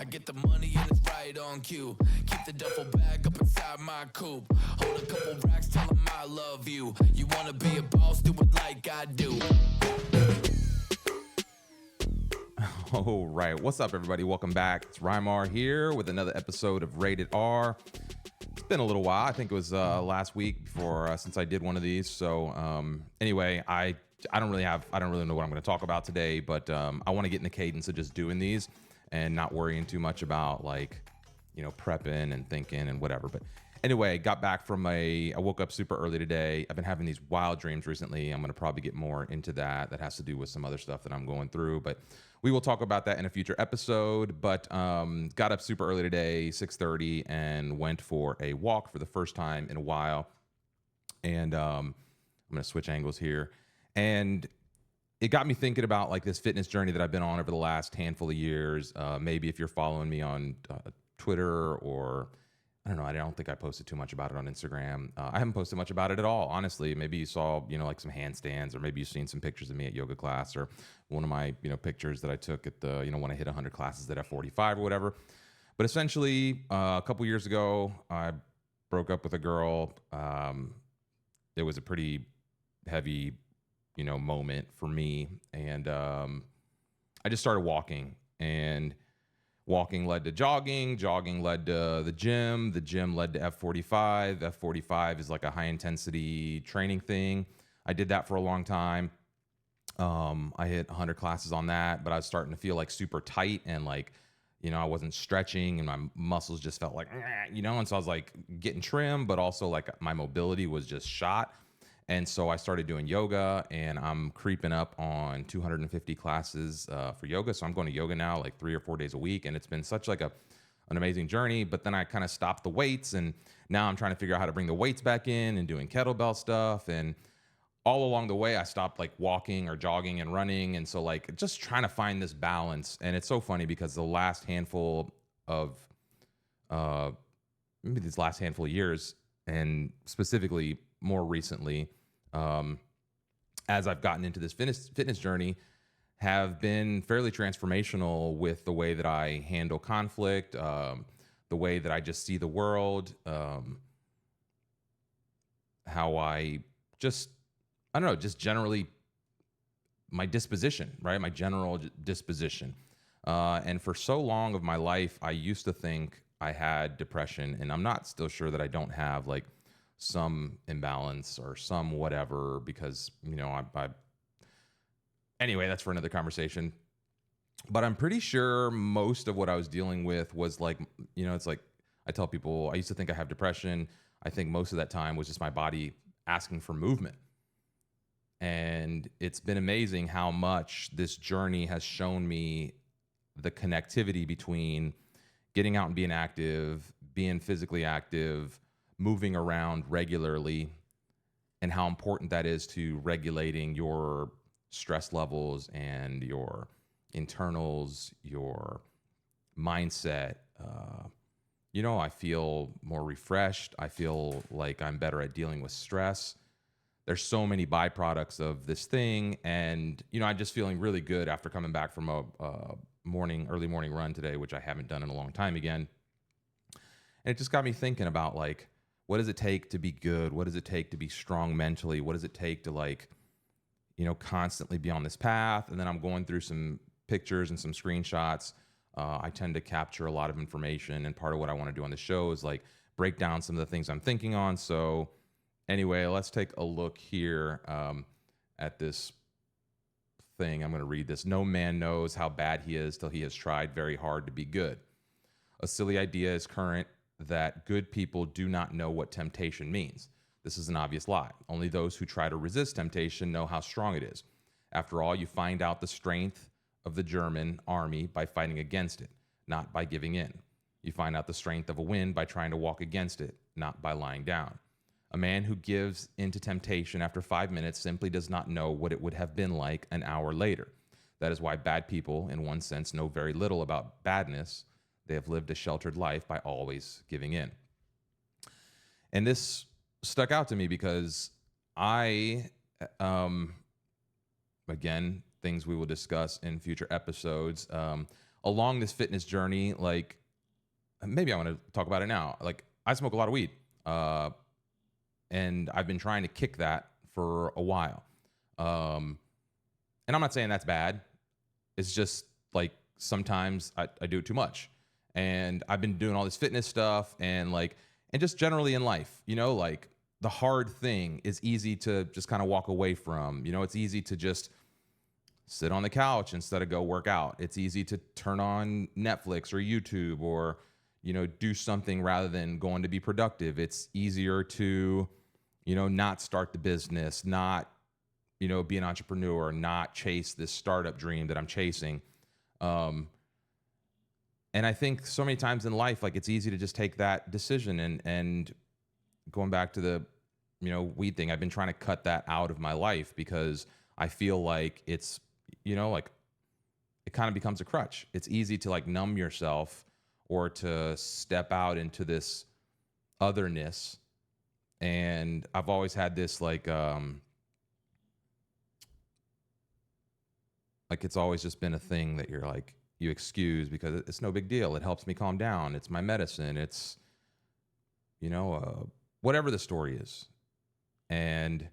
I get the money and it's right on cue. Keep the duffel bag up inside my coupe. Hold a couple racks, tell them I love you. You wanna be a boss, do it like I do. All right, what's up, everybody? Welcome back. It's Rymar here with another episode of Rated R. It's been a little while. I think it was last week before since I did one of these. So anyway, I don't really know what I'm going to talk about today, but I want to get in the cadence of just doing these and not worrying too much about prepping and thinking and whatever. But anyway, got back from I woke up super early today. I've been having these wild dreams recently. I'm going to probably get more into that. That has to do with some other stuff that I'm going through, but we will talk about that in a future episode. But got up super early today, 6:30, and went for a walk for the first time in a while. And I'm going to switch angles here. And it got me thinking about like this fitness journey that I've been on over the last handful of years. Maybe if you're following me on Twitter, or I don't know, I don't think I posted too much about it on Instagram. I haven't posted much about it at all, honestly. Maybe you saw, like some handstands, or maybe you've seen some pictures of me at yoga class, or one of my, pictures that I took at the, when I hit 100 classes at F45 or whatever. But essentially, a couple years ago, I broke up with a girl. It was a pretty heavy, moment for me. And I just started walking, and walking led to jogging led to the gym led to F45. F45 is like a high intensity training thing. I did that for a long time. I hit 100 classes on that, but I was starting to feel like super tight, and like, I wasn't stretching, and my muscles just felt like, and so I was like getting trim, but also like my mobility was just shot. And so I started doing yoga, and I'm creeping up on 250 classes for yoga. So I'm going to yoga now like 3 or 4 days a week. And it's been such like an amazing journey. But then I kind of stopped the weights, and now I'm trying to figure out how to bring the weights back in and doing kettlebell stuff. And all along the way, I stopped like walking or jogging and running. And so like just trying to find this balance. And it's so funny because the last handful of, maybe these last handful of years, and specifically more recently, as I've gotten into this fitness journey, have been fairly transformational with the way that I handle conflict, the way that I just see the world, how I don't know, just generally my disposition, right? My general disposition. And for so long of my life, I used to think I had depression, and I'm not still sure that I don't have like some imbalance or some whatever, because anyway, that's for another conversation. But I'm pretty sure most of what I was dealing with was like, it's like I tell people I used to think I have depression. I think most of that time was just my body asking for movement. And it's been amazing how much this journey has shown me the connectivity between getting out and being active, being physically active, moving around regularly, and how important that is to regulating your stress levels and your internals, your mindset. I feel more refreshed. I feel like I'm better at dealing with stress. There's so many byproducts of this thing. And, I'm just feeling really good after coming back from a early morning run today, which I haven't done in a long time again. And it just got me thinking about like, what does it take to be good? What does it take to be strong mentally? What does it take to constantly be on this path? And then I'm going through some pictures and some screenshots. I tend to capture a lot of information, and part of what I want to do on the show is like break down some of the things I'm thinking on. So anyway, let's take a look here at this thing. I'm going to read this. No man knows how bad he is till he has tried very hard to be good. A silly idea is current that good people do not know what temptation means. This is an obvious lie. Only those who try to resist temptation know how strong it is. After all, you find out the strength of the German army by fighting against it, not by giving in. You find out the strength of a wind by trying to walk against it, not by lying down. A man who gives into temptation after 5 minutes simply does not know what it would have been like an hour later. That is why bad people, in one sense, know very little about badness. They have lived a sheltered life by always giving in. And this stuck out to me because I, again, things we will discuss in future episodes, along this fitness journey, like maybe I want to talk about it now. Like I smoke a lot of weed, and I've been trying to kick that for a while. And I'm not saying that's bad. It's just like sometimes I do it too much. And I've been doing all this fitness stuff and just generally in life, like the hard thing is easy to just kind of walk away from. It's easy to just sit on the couch instead of go work out. It's easy to turn on Netflix or YouTube or, do something rather than going to be productive. It's easier to, not start the business, not, be an entrepreneur, not chase this startup dream that I'm chasing. And I think so many times in life, like it's easy to just take that decision and going back to the, weed thing, I've been trying to cut that out of my life because I feel like it's, like it kind of becomes a crutch. It's easy to like numb yourself or to step out into this otherness. And I've always had this like it's always just been a thing that you're like, you excuse because it's no big deal. It helps me calm down. It's my medicine. It's, whatever the story is. And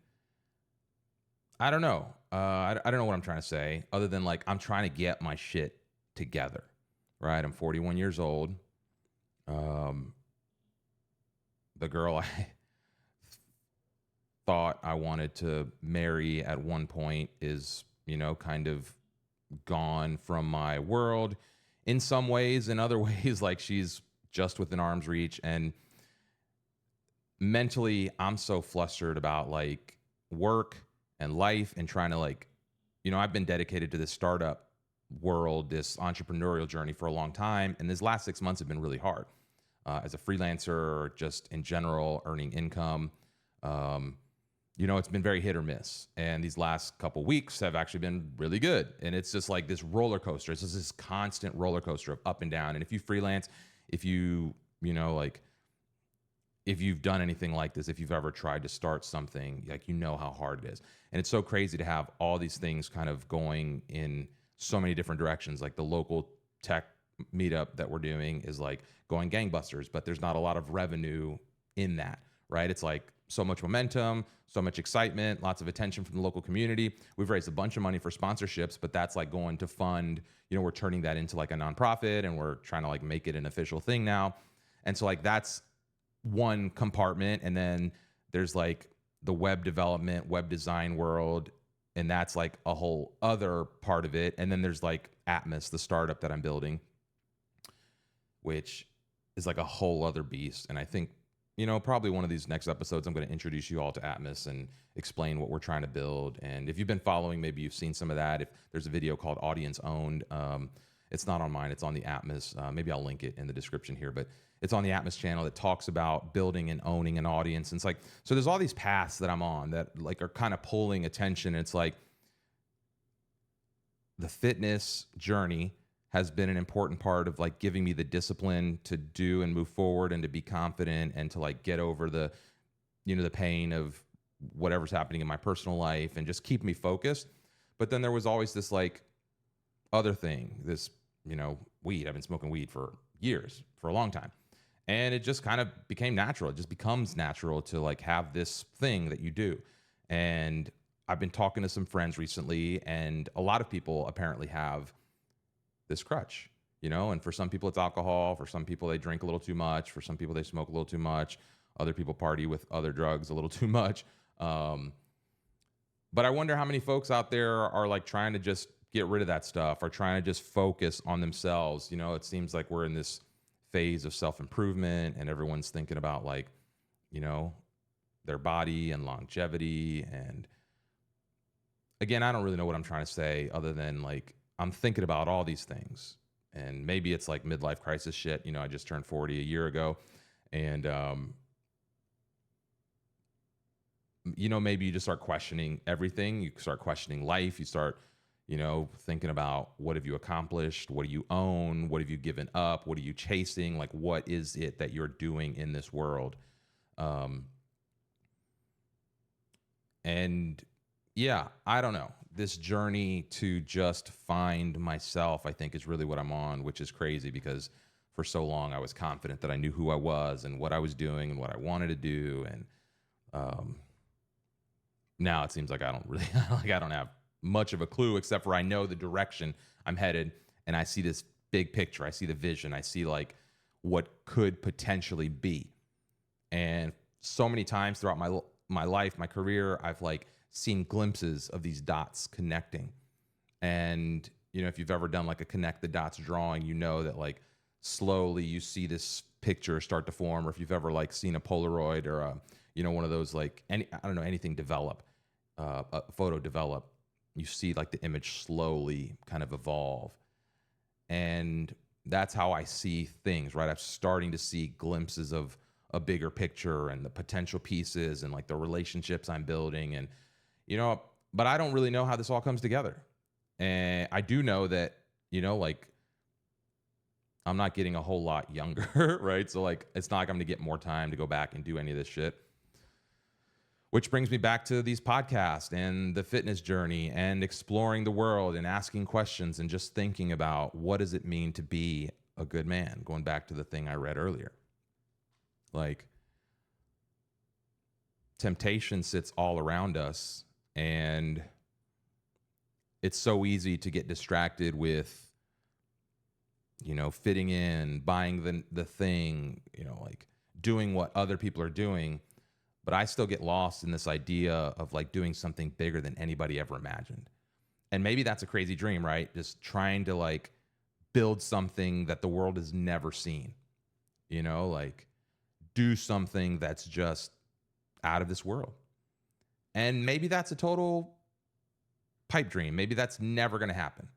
I don't know. I don't know what I'm trying to say other than like, I'm trying to get my shit together, right? I'm 41 years old. The girl I thought I wanted to marry at one point is, kind of gone from my world in some ways. In other ways, like she's just within arm's reach. And mentally, I'm so flustered about like work and life and trying to like, I've been dedicated to this startup world, this entrepreneurial journey for a long time. And these last 6 months have been really hard as a freelancer, just in general, earning income. It's been very hit or miss. And these last couple weeks have actually been really good. And it's just like this roller coaster. It's just this constant roller coaster of up and down. And if you freelance, if you, if you've done anything like this, if you've ever tried to start something, like, how hard it is. And it's so crazy to have all these things kind of going in so many different directions. Like the local tech meetup that we're doing is like going gangbusters, but there's not a lot of revenue in that, right? It's like so much momentum, so much excitement, lots of attention from the local community. We've raised a bunch of money for sponsorships, but that's like going to fund, we're turning that into like a nonprofit and we're trying to like make it an official thing now. And so like that's one compartment. And then there's like the web development, web design world. And that's like a whole other part of it. And then there's like Atmos, the startup that I'm building, which is like a whole other beast. And I think, probably one of these next episodes, I'm going to introduce you all to Atmos and explain what we're trying to build. And if you've been following, maybe you've seen some of that. If there's a video called Audience Owned, it's not on mine, it's on the Atmos. Maybe I'll link it in the description here, but it's on the Atmos channel that talks about building and owning an audience. And it's like, so there's all these paths that I'm on that like are kind of pulling attention. It's like the fitness journey has been an important part of like giving me the discipline to do and move forward and to be confident and to like get over the, the pain of whatever's happening in my personal life and just keep me focused. But then there was always this like other thing, this, weed. I've been smoking weed for years, for a long time. And it just kind of became natural. It just becomes natural to like have this thing that you do. And I've been talking to some friends recently, and a lot of people apparently have this crutch, and for some people it's alcohol. For some people they drink a little too much. For some people they smoke a little too much. Other people party with other drugs a little too much. But I wonder how many folks out there are like trying to just get rid of that stuff or trying to just focus on themselves. It seems like we're in this phase of self-improvement and everyone's thinking about like, their body and longevity. And again, I don't really know what I'm trying to say other than like, I'm thinking about all these things, and maybe it's like midlife crisis shit. I just turned 40 a year ago, and, maybe you just start questioning everything. You start questioning life. You start, thinking about what have you accomplished? What do you own? What have you given up? What are you chasing? Like, what is it that you're doing in this world? And yeah, I don't know. This journey to just find myself, I think, is really what I'm on, which is crazy because for so long I was confident that I knew who I was and what I was doing and what I wanted to do. And um, now it seems like I don't really, like I don't have much of a clue except for I know the direction I'm headed and I see this big picture. I see the vision. I see like what could potentially be. And so many times throughout my life, my career, I've like seen glimpses of these dots connecting. And you know, if you've ever done like a connect the dots drawing, you know that like slowly you see this picture start to form. Or if you've ever like seen a Polaroid or a, you know, one of those like any, I don't know, anything develop, a photo develop, you see like the image slowly kind of evolve. And that's how I see things, right? I'm starting to see glimpses of a bigger picture and the potential pieces and like the relationships I'm building. And, you know, but I don't really know how this all comes together. And I do know that, you know, like I'm not getting a whole lot younger, right? So like, it's not like I'm gonna get more time to go back and do any of this shit. Which brings me back to these podcasts and the fitness journey and exploring the world and asking questions and just thinking about what does it mean to be a good man? Going back to the thing I read earlier. Like, temptation sits all around us, and it's so easy to get distracted with, you know, fitting in, buying the thing, you know, like doing what other people are doing. But I still get lost in this idea of like doing something bigger than anybody ever imagined. And maybe that's a crazy dream, right? Just trying to like build something that the world has never seen, you know, like do something that's just out of this world. And maybe that's a total pipe dream. Maybe that's never going to happen.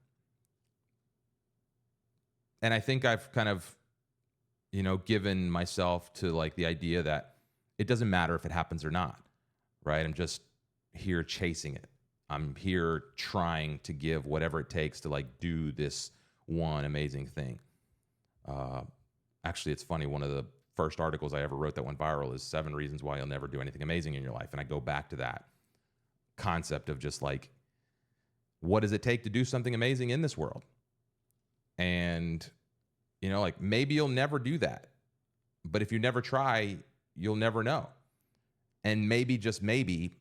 And I think I've kind of, you know, given myself to like the idea that it doesn't matter if it happens or not, right? I'm just here chasing it. I'm here trying to give whatever it takes to like do this one amazing thing. Actually, it's funny. One of the first articles I ever wrote that went viral is 7 reasons why you'll never do anything amazing in your life. And I go back to that concept of just like, what does it take to do something amazing in this world? And, you know, like maybe you'll never do that. But if you never try, you'll never know. And maybe, just maybe,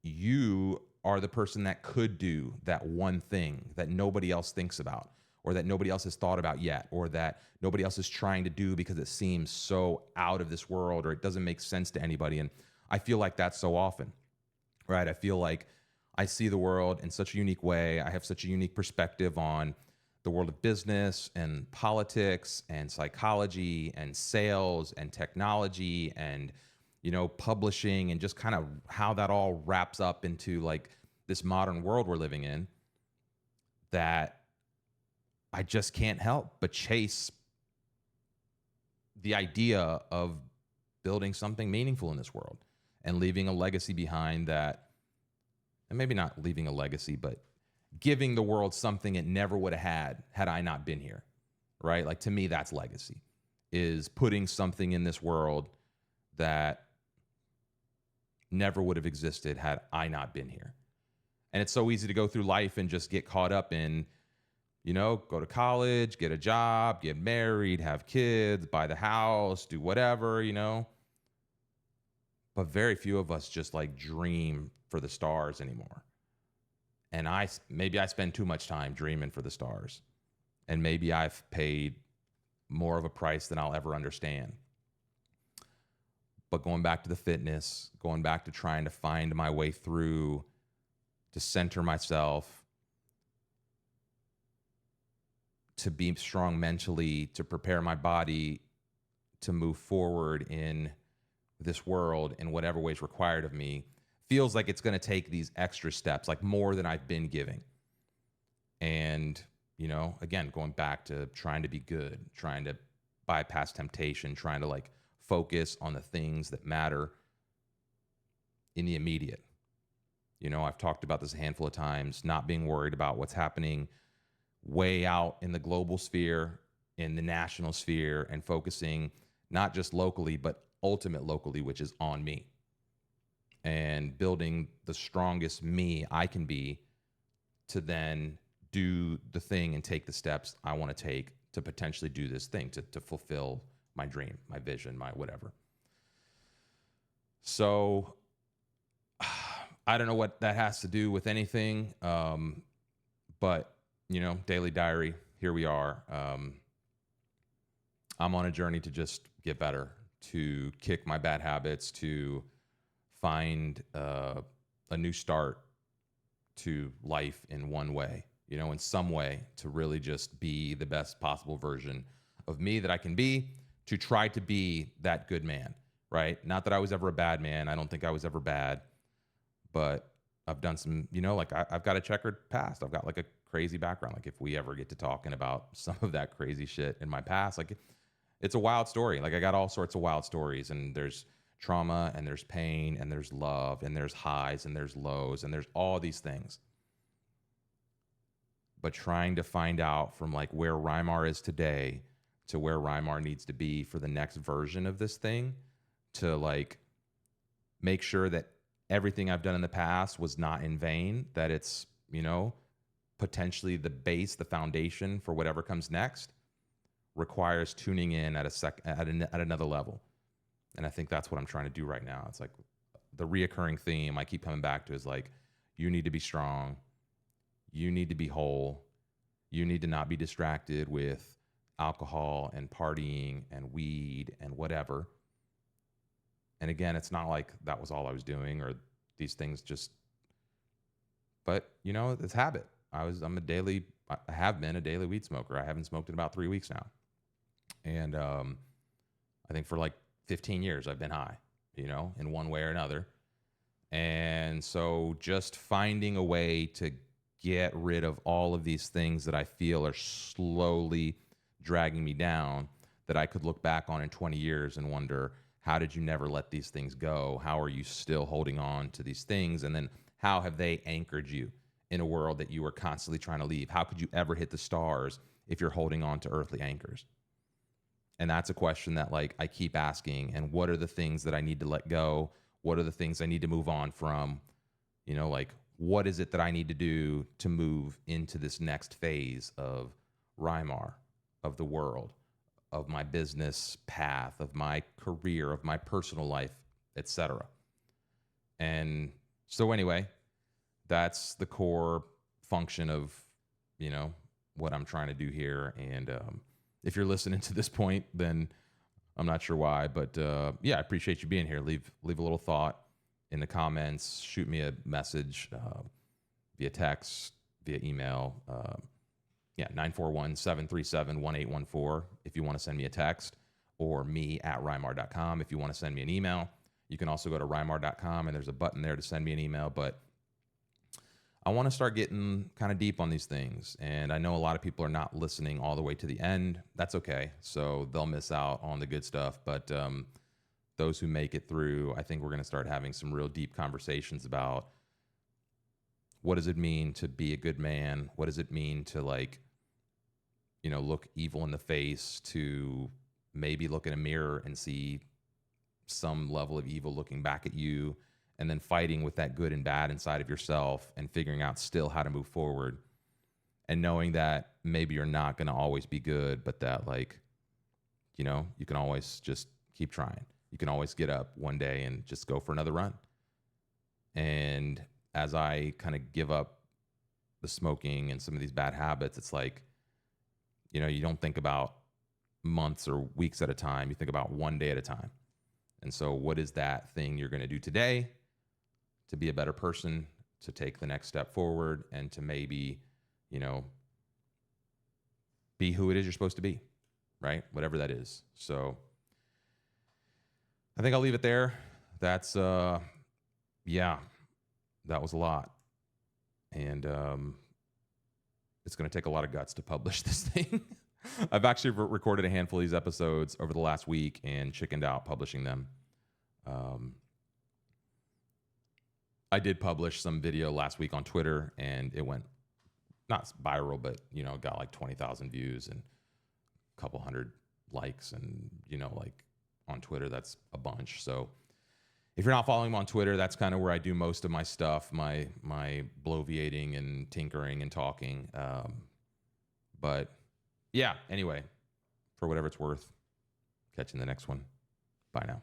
you are the person that could do that one thing that nobody else thinks about, or that nobody else has thought about yet, or that nobody else is trying to do because it seems so out of this world, or it doesn't make sense to anybody. And I feel like that so often, right? I feel like I see the world in such a unique way. I have such a unique perspective on the world of business and politics and psychology and sales and technology and, you know, publishing, and just kind of how that all wraps up into like this modern world we're living in, that I just can't help but chase the idea of building something meaningful in this world and leaving a legacy behind that, and maybe not leaving a legacy, but giving the world something it never would have had I not been here, right? Like, to me, that's legacy, is putting something in this world that never would have existed had I not been here. And it's so easy to go through life and just get caught up in, you know, go to college, get a job, get married, have kids, buy the house, do whatever, you know. But very few of us just like dream for the stars anymore. And maybe I spend too much time dreaming for the stars. And maybe I've paid more of a price than I'll ever understand. But going back to the fitness, going back to trying to find my way through, to center myself, to be strong mentally, to prepare my body to move forward in this world in whatever way is required of me, feels like it's going to take these extra steps, like more than I've been giving. And, you know, again, going back to trying to be good, trying to bypass temptation, trying to like focus on the things that matter in the immediate. You know, I've talked about this a handful of times, not being worried about what's happening way out in the global sphere, in the national sphere, and focusing not just locally, but ultimate locally, which is on me. and building the strongest me I can be to then do the thing and take the steps I want to take to potentially do this thing, to fulfill my dream, my vision, my whatever. So I don't know what that has to do with anything. But, daily diary, here we are. I'm on a journey to just get better, to kick my bad habits, to find a new start to life in one way, in some way, to really just be the best possible version of me that I can be, to try to be that good man, right? Not that I was ever a bad man. I don't think I was ever bad, but I've done some, I've got a checkered past. I've got like a crazy background. Like if we ever get to talking about some of that crazy shit in my past, like it's a wild story. Like I got all sorts of wild stories, and there's trauma and there's pain and there's love and there's highs and there's lows and there's all these things. But trying to find out from like where Rymar is today to where Rymar needs to be for the next version of this thing, to like make sure that everything I've done in the past was not in vain, that it's, potentially the base, the foundation for whatever comes next, requires tuning in at another level. And I think that's what I'm trying to do right now. It's like the reoccurring theme I keep coming back to is like, you need to be strong. You need to be whole. You need to not be distracted with alcohol and partying and weed and whatever. And again, it's not like that was all I was doing or these things just, but it's habit. I have been a daily weed smoker. I haven't smoked in about 3 weeks now. And I think for like 15 years I've been high, in one way or another. And so just finding a way to get rid of all of these things that I feel are slowly dragging me down, that I could look back on in 20 years and wonder, how did you never let these things go? How are you still holding on to these things? And then how have they anchored you in a world that you were constantly trying to leave? How could you ever hit the stars if you're holding on to earthly anchors? And that's a question that like I keep asking. And what are the things that I need to let go? What are the things I need to move on from? What is it that I need to do to move into this next phase of Rymar, of the world, of my business path, of my career, of my personal life, etc. And so anyway, that's the core function of, what I'm trying to do here. And if you're listening to this point, then I'm not sure why, but I appreciate you being here. Leave a little thought in the comments. Shoot me a message via text, via email. 941-737-1814 if you want to send me a text, or me@rymar.com if you want to send me an email. You can also go to rymar.com and there's a button there to send me an email. But I want to start getting kind of deep on these things. And I know a lot of people are not listening all the way to the end. That's okay. So they'll miss out on the good stuff. But those who make it through, I think we're going to start having some real deep conversations about what does it mean to be a good man? What does it mean to look evil in the face, to maybe look in a mirror and see some level of evil looking back at you, and then fighting with that good and bad inside of yourself and figuring out still how to move forward, and knowing that maybe you're not going to always be good, but that you can always just keep trying. You can always get up one day and just go for another run. And as I kind of give up the smoking and some of these bad habits, it's like, you don't think about months or weeks at a time. You think about one day at a time. And so what is that thing you're going to do today to be a better person, to take the next step forward, and to maybe, be who it is you're supposed to be, right? Whatever that is. So I think I'll leave it there. That's, that was a lot. And it's going to take a lot of guts to publish this thing. I've actually recorded a handful of these episodes over the last week and chickened out publishing them. I did publish some video last week on Twitter, and it went not viral, but got like 20,000 views and a couple hundred likes, and on Twitter that's a bunch. So if you're not following him on Twitter, that's kind of where I do most of my stuff, my bloviating and tinkering and talking. But yeah, anyway, for whatever it's worth, catch you in the next one. Bye now.